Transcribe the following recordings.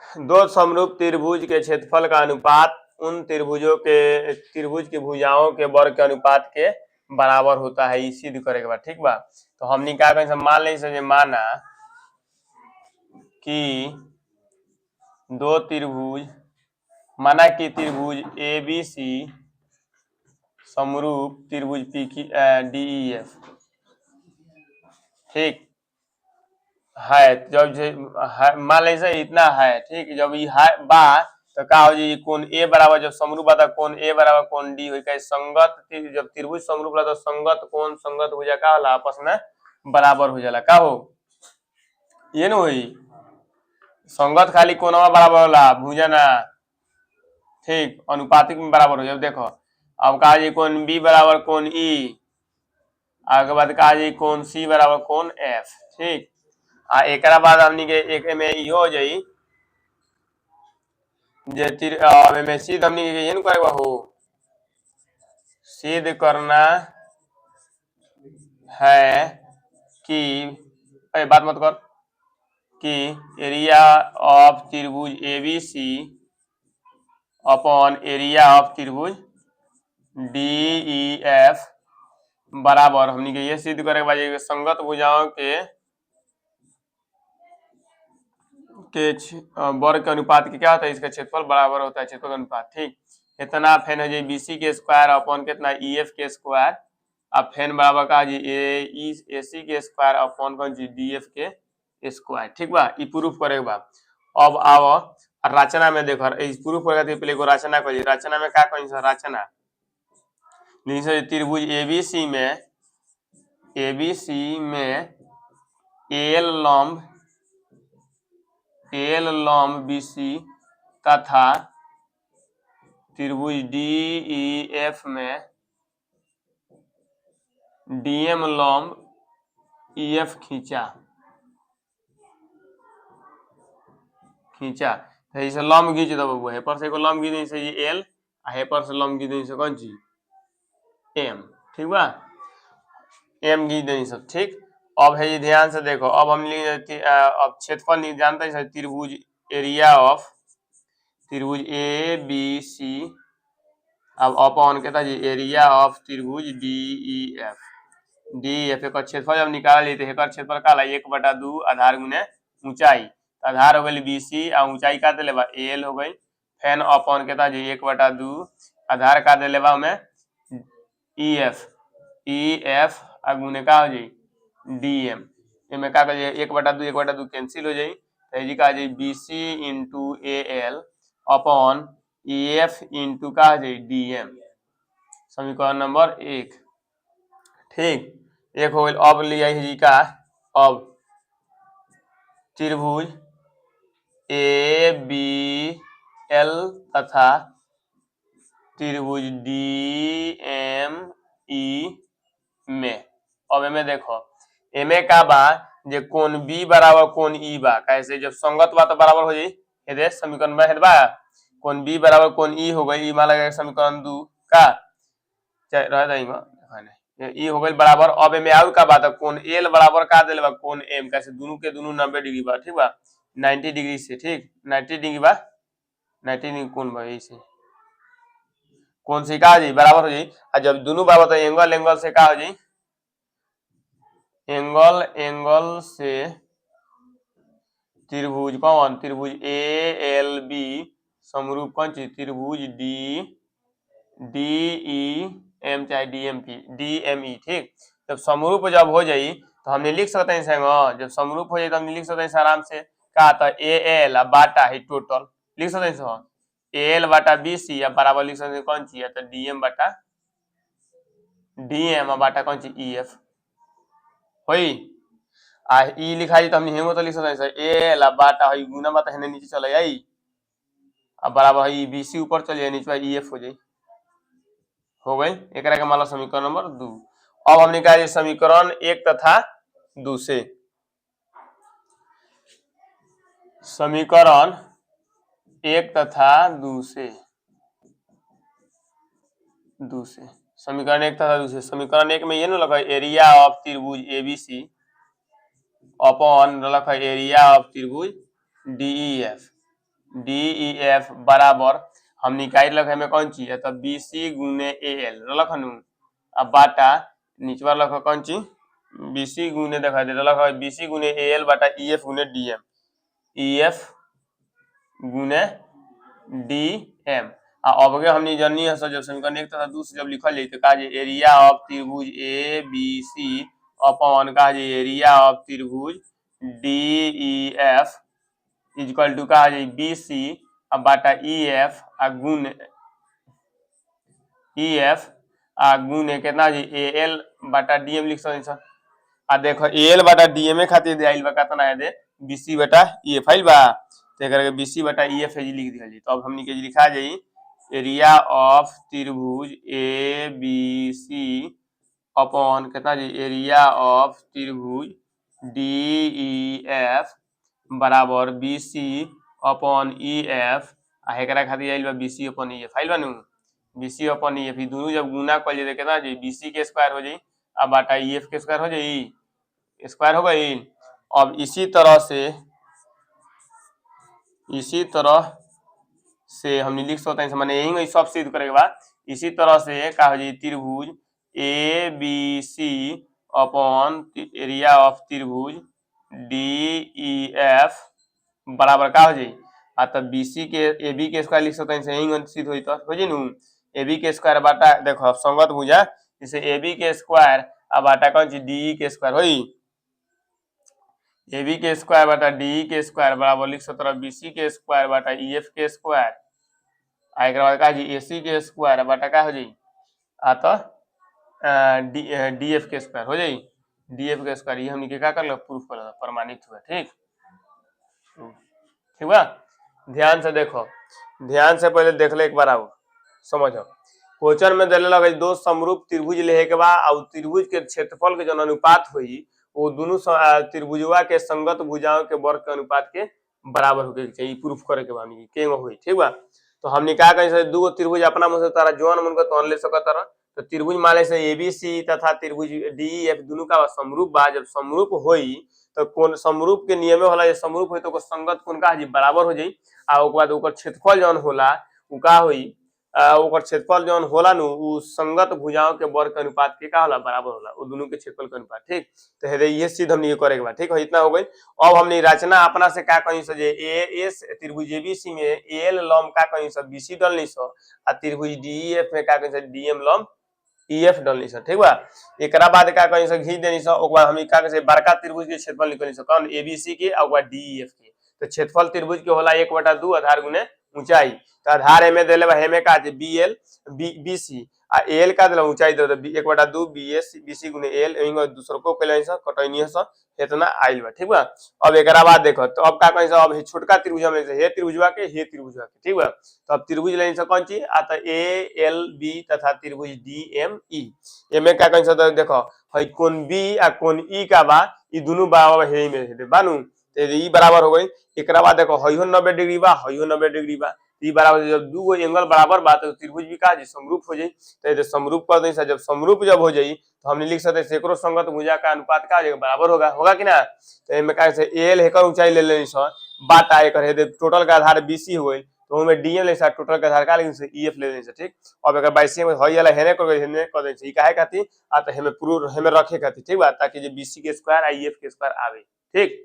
दो समरूप त्रिभुज के क्षेत्रफल का अनुपात उन त्रिभुज की भुजाओं के वर्ग के अनुपात के बराबर होता है। ई सिद्ध करे के बाद ठीक बा। तो हमने क्या कहीं मान ली से माना कि दो त्रिभुज माना कि त्रिभुज ए बी सी समरूप त्रिभुज पी की डी ई एफ ठीक है। जब मान लीजिए इतना है ठीक, जब ये है बा तो का हो जी कोण ए बराबर, जब समरूप बता कोण ए बराबर कोण डी हो संगत, जब त्रिभुज समरूप ला तो संगत कोण संगत भुजा का होला आपस में बराबर हो जाला। का हो ये न होई संगत खाली कोणवा बराबर होला भुजा ना ठीक, अनुपातिक में बराबर हो जाए। देखो अब कहा जी कोण बी बराबर कोण ई, आगे बाद कहा जी कोण सी बराबर कोण एफ ठीक। एक बाद हमनी के एक में इहो हो जाई जे में सिद्ध हमनी के ये न करे हो सिद्ध करना है कि बात मत कर कि एरिया ऑफ त्रिभुज A B C upon area of त्रिभुज डी ई एफ बराबर हमनी के ये सिद्ध करे के बाद संगत भुजाओं के वर्ग के अनुपात की क्या होता है, इसका क्षेत्रफल बराबर होता है क्षेत्रफल अनुपात ठीक। इतना फेन हो जाए बीसी के स्क्वायर अपॉन कितना ई एफ के स्क्वायर, अब फेन बराबर का जी ए सी के स्क्वायर अपॉन कौन जी डी एफ के स्क्वायर ठीक बा। ई प्रूफ करे के बाद अब आओ रचना में देखो इस प्रूफ करे पहले एगो रचना करी। रचना में का करी रचना त्रिभुज एबीसी में एल लंब बीसी तथा त्रिभुज डीईएफ में डीएम लंब ईएफ खींचा तो लंब खींच दबो हे पर से एगो लंब खींच से ये एल आ हे पर से लंब खींच से कौन ची एम ठीक बा, एम खींच देनी सब ठीक। अब है ये ध्यान से देखो अब हम अब क्षेत्रफल नहीं जानते हैं त्रिभुज एरिया ऑफ त्रिभुज ए बी सी अब अपॉन कहता जी एरिया ऑफ त्रिभुज डी ई एफ एक क्षेत्रफल जब निकाल ली तो एक क्षेत्रफल का 1/2 आधार गुने ऊंचाई, आधार हो गई बी सी और ऊंचाई का दिले बा एल हो गई फैन अपॉन कहता जी 1/2 आधार का दिले बा हमें ई एफ गुने का हो जाई डी एम में का 1/2 कैंसिल हो जाई तो जी का जाई B C into A L upon E F into का हो जाई डी एम, समीकरण नंबर 1 ठीक। एक हो गई अब लिया जी का अब त्रिभुज ए बी एल तथा त्रिभुज डी एम ई में अब एमे देखो एमे का बा जे कोण बी बराबर कोण ई बा, कैसे जब संगत बा तो बराबर हो जाई हेदे समीकरण में हेदबा कोण बी बराबर कोण ई हो गई, मान लगा समीकरण 2 का रह जाई ई हो गई बराबर। अब एमे और का बात है कोण एल बराबर का देले बा कोण एम, कैसे दोनों के दोनों 90 डिग्री बा ठीक बा 90 डिग्री से ठीक 90 डिग्री बा 90 डिग्री कोण बा ऐसे कोण से का हो जाई बराबर हो जाई। और जब दोनों बराबर तो एंगल से का हो जाई एंगल से त्रिभुज कौन त्रिभुज ए एल बी समरूप कौन चीज त्रिभुज डी ई एम चाहे डी एम ई ठीक। जब समरूप जब हो जाई तो हमने लिख सकते हैं संग जब समरूप हो जाए तो हमने लिख सकते हैं आराम से का तो ए एल बाटा है टोटल लिख सकते हैं A L Bata B C या बराबर लिख सकते हैं कौन ची है तो डीएम बाटा डीएम बाटा कौन ची ई एफ होई आ ई लिखा जी तो हमने हेमो तो लिख सकते हैं ए एल बाटा है गुना बाटा है नीचे चले जाई अब बराबर है बी सी ऊपर चले जाए नीचे ई एफ हो जाए हो गई एक का मान समीकरण नंबर 2। अब हमने कहा समीकरण 1 तथा 2 से समीकरण 1 तथा 2 से समीकरण 1 तथा 2 से समीकरण 1 में ये ना लगा एरिया ऑफ त्रिभुज एबीसी अपॉन लगा एरिया ऑफ त्रिभुज डीईएफ DEF बराबर हम निकाल लख में कौन चीज है तो BC गुने AL रलख हनु अब बाटा नीचवा लख कौन चीज BC गुने देखा दे रलख BC गुने AL बाटा EF गुने DM EF गुने DM अब हमने जर्नी है जब समीकरण एक तथा दूसरे जब लिखल जाए तो कहा जाए एरिया ऑफ त्रिभुज ABC अपॉन कहा जाए एरिया ऑफ त्रिभुज DEF इक्वल टू कहा जाए BC अब बाटा EF गुने कितना जी AL बाटा DM लिख सकते हैं आ देखो AL बाटा DM खातिर आइल बा कितना है दे BC बाटा EF आइल बा तो एकर BC बाटा EF है लिख दिया जी तो अब हमनी के लिखा जाई एरिया ऑफ त्रिभुज ABC अपॉन कितना जी एरिया ऑफ त्रिभुज DEF बराबर BC अपॉन EF आ एकरा खातिर आइल बा BC अपॉन EF आइल बा नु BC अपॉन EF ई दोनों जब गुना कर जाए कितना जी BC के स्क्वायर हो जाई अब बाटा EF के स्क्वायर हो जाई स्क्वायर हो गई। अब इसी तरह से हम लिख सकते हैं माने यही सब सिद्ध करेगा बाद इसी तरह से का हो जाए त्रिभुज ABC अपॉन एरिया ऑफ त्रिभुज DEF बराबर का हो जाए आ तो BC के AB के स्क्वायर लिख सकते हैं यही सिद्ध होई तो हो जाए नु AB के स्क्वायर बाटा देखो संगत भुजा जैसे AB के स्क्वायर अब बाटा कौन सी DE के स्क्वायर होई AB के स्क्वायर बाटा DE के स्क्वायर बराबर लिख सकते हैं BC के स्क्वायर बाटा EF के स्क्वायर आ एक बाद का जी AC के स्क्वायर बाटा का हो जाई आ तो DF के स्क्वायर हो जाई DF के स्क्वायर ये हमनी के का कर प्रूफ कर प्रमाणित हुआ ठीक ठीक बा ध्यान से देखो ध्यान से पहले देख ले एक बार आओ समझो क्वेश्चन में देले लगे दो समरूप त्रिभुज लेहे के बा और त्रिभुज के क्षेत्रफल के जन अनुपात होई वो दोनों त्रिभुजवा के संगत भुजाओं के वर्ग के अनुपात के बराबर होके चाहिए प्रूफ करे के बानी केंगो होई ठीक बा तो हमनी का कहि दो त्रिभुज अपना मुंह से तारा जोन मन को तोन ले सकत तारा तो त्रिभुज माने से ABC तथा त्रिभुज DEF दोनों का समरूप बा जब समरूप होई तो कौन समरूप के नियम होला जे समरूप होई तो को संगत कोण का जी बराबर हो जाई आ ओकर बाद ओकर क्षेत्रफल जौन होला उ का होई ओकर क्षेत्रफल जौन होला नु उ संगत भुजाओं के वर्ग के अनुपात के का होला बराबर होला उ दोनों के क्षेत्रफल के अनुपात ठीक तो हेदे ये सिद्ध हमनी करे के बा ठीक है इतना हो गई अब हमनी रचना अपना से का कहीं से जे AS त्रिभुज ABC में AL लंब का कहीं से BC डलनी सो आ त्रिभुज DEF में का कहीं से DM लंब EF डलनी सो ठीक बा एकरा बाद का कहीं से घी देनी सो ओकर बाद हमनी का कहीं से बड़का त्रिभुज के क्षेत्रफल निकलनी सो कौन ABC के और बाद DEF के तो क्षेत्रफल त्रिभुज के होला 1/2 आधार गुने ऊंचाई तो आधार एमे देले बा हेमे का जे BL BC आ AL का देला ऊंचाई दे 1/2 BC गुने AL एंगो दूसर को कइले स कटैनी स इतना आइल बा ठीक बा अब एकरा बाद देखो तो अब का कहि स अब छोटका त्रिभुज में से हे त्रिभुजवा के ठीक बा तो अब त्रिभुज लेनी स कौन चीज आ तो ALB तथा त्रिभुज DME एमे का कहि स देखो है कोण B आ कोण E का बा ई दोनों बराबर हे में दे बानू तो ई बराबर हो गई एकरा बाद देखो हयो 90 डिग्री बा हयो 90 डिग्री बा ई बराबर जब दू गो एंगल बराबर बा तो त्रिभुज भी का जी समरूप हो जाई तो ये समरूप कर दें जब समरूप जब हो जाई तो हमने लिख सकते हैं सेकड़ों संगत भुजा का अनुपात का बराबर होगा कि ना तो एमे का से AL हेकर ऊंचाई ले लेनी सो बाटा एकर हे टोटल का आधार BC होई तो ओमे DM ले सा टोटल का आधार का लेकिन से EF ले लेनी से ठीक अब एकर 22 में हई वाला हेने कर दें ई काहे खातिर आ तो हेमे पूरा हेमे रखे खातिर ठीक बा ताकि जे BC के स्क्वायर आ EF के स्क्वायर आवे ठीक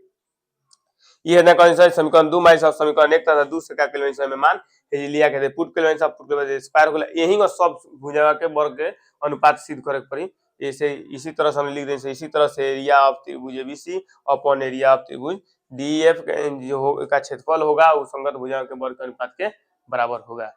ये ना कौन सा समीकरण 2 माइनस समीकरण 1 तथा 2 से का केलवेन से में मान हे लिया के पुट केलवेन सब पुट के बाद स्क्वायर होला यही को सब भुजा के वर्ग के अनुपात सिद्ध करे के पड़ी ऐसे इसी तरह से हम लिख दें इसी तरह से एरिया ऑफ त्रिभुज ABC अपॉन एरिया ऑफ त्रिभुज DEF जो का क्षेत्रफल होगा वो संगत भुजाओं के वर्ग के अनुपात के बराबर होगा।